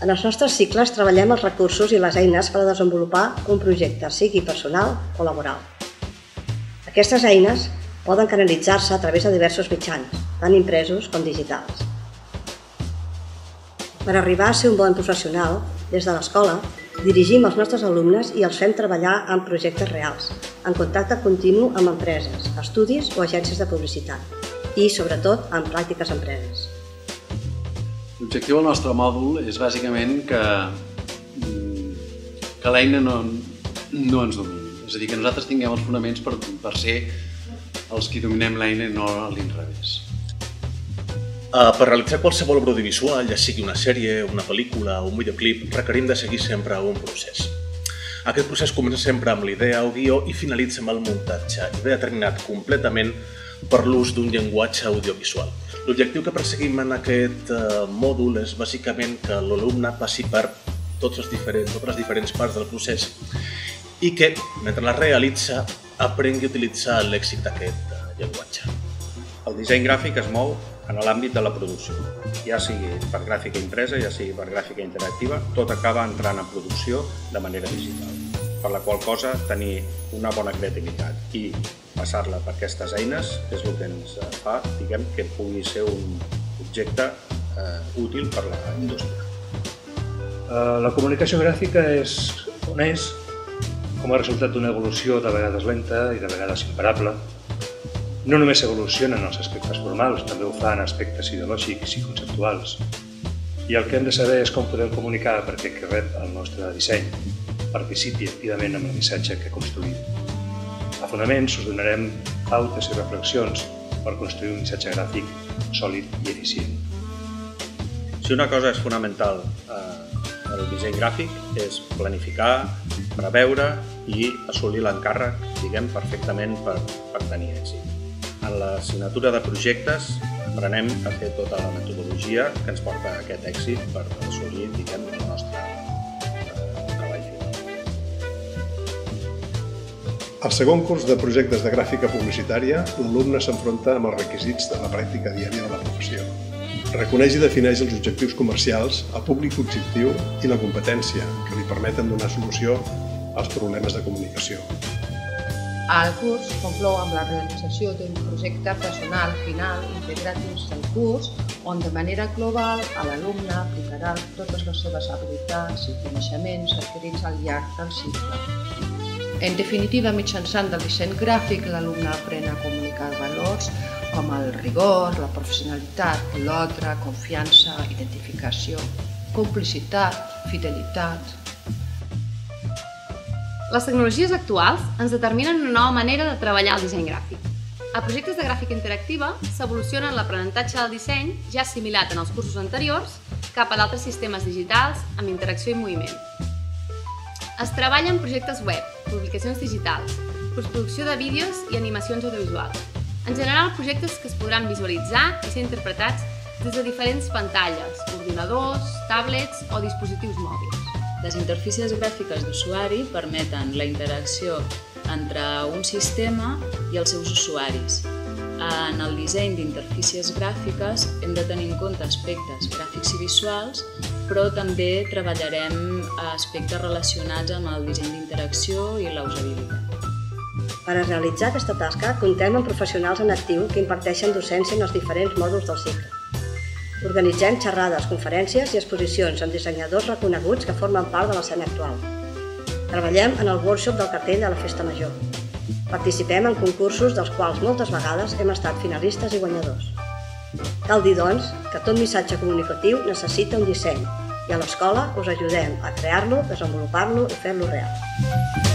En els nostres cicles treballem els recursos i les eines per a desenvolupar un projecte, sigui personal o laboral. Aquestes eines poden canalitzar-se a través de diversos mitjans, tant impresos com digitals. Per arribar a ser un bon professional, des de l'escola, dirigim els nostres alumnes i els fem treballar en projectes reals, en contacte continu amb empreses, estudis o agències de publicitat i, sobretot, en pràctiques empreses. L'objectiu del nostre mòdul és bàsicament que l'eina no ens domini. És a dir, que nosaltres tinguem els fonaments per ser els qui dominem l'eina i no a l'inrevés. Per realitzar qualsevol obra audiovisual, ja sigui una sèrie, una pel·lícula o un videoclip, requerim de seguir sempre un procés. Aquest procés comença sempre amb la idea o guió i finalitza amb el muntatge, i ve determinat completament per l'ús d'un llenguatge audiovisual. L'objectiu que perseguim en aquest mòdul és bàsicament que l'alumne passi per totes les diferents parts del procés i que, mentre la realitza, aprengui a utilitzar l'èxit d'aquest llenguatge. El disseny gràfic es mou en l'àmbit de la producció, ja sigui per gràfica impresa, ja sigui per gràfica interactiva, tot acaba entrant en producció de manera digital, per la qual cosa tenir una bona creativitat i passar-la per aquestes eines és el que ens fa, diguem, que pugui ser un objecte útil per a la indústria. La comunicació gràfica és on és com a resultat d'una evolució de vegades lenta i de vegades imparable. No només evolucionen els aspectes formals, també ho fan aspectes ideològics i conceptuals. I el que hem de saber és com podem comunicar perquè qui rep el nostre disseny participi activament en el missatge que construïm. A Fonaments us donarem pautes i reflexions per construir un missatge gràfic sòlid i eficient. Si una cosa és fonamental al disseny gràfic és planificar, preveure i assolir l'encàrrec, diguem, perfectament per tenir èxit. En l'assignatura de projectes aprenem a fer tota la metodologia que ens porta a aquest èxit per assolir, diguem, el nostre treball final. Al segon curs de projectes de gràfica publicitària, l'alumne s'enfronta amb els requisits de la pràctica diària de la professió. Reconeix i defineix els objectius comercials, el públic objectiu i la competència que li permeten donar solució als problemes de comunicació. El curs conclou amb la realització d'un projecte personal final integrat dins del curs on de manera global l'alumne aplicarà totes les seves habilitats i coneixements adquirits al llarg del cicle. En definitiva, mitjançant el disseny gràfic, l'alumne aprèn a comunicar valors com el rigor, la professionalitat, l'ordre, confiança, identificació, complicitat, fidelitat. Les tecnologies actuals ens determinen una nova manera de treballar el disseny gràfic. A projectes de gràfica interactiva s'evoluciona en l'aprenentatge del disseny, ja assimilat en els cursos anteriors, cap a d'altres sistemes digitals amb interacció i moviment. Es treballa en projectes web, publicacions digitals, postproducció de vídeos i animacions audiovisuals. En general, projectes que es podran visualitzar i ser interpretats des de diferents pantalles, ordinadors, tablets o dispositius mòbils. Les interfícies gràfiques d'usuari permeten la interacció entre un sistema i els seus usuaris. En el disseny d'interfícies gràfiques hem de tenir en compte aspectes gràfics i visuals, però també treballarem aspectes relacionats amb el disseny d'interacció i la usabilitat. Per a realitzar aquesta tasca, comptem amb professionals en actiu que imparteixen docència en els diferents mòduls del cicle. Organitzem xerrades, conferències i exposicions amb dissenyadors reconeguts que formen part de l'escena actual. Treballem en el workshop del cartell de la Festa Major. Participem en concursos dels quals moltes vegades hem estat finalistes i guanyadors. Cal dir, doncs, que tot missatge comunicatiu necessita un disseny i a l'escola us ajudem a crear-lo, desenvolupar-lo i fer-lo real.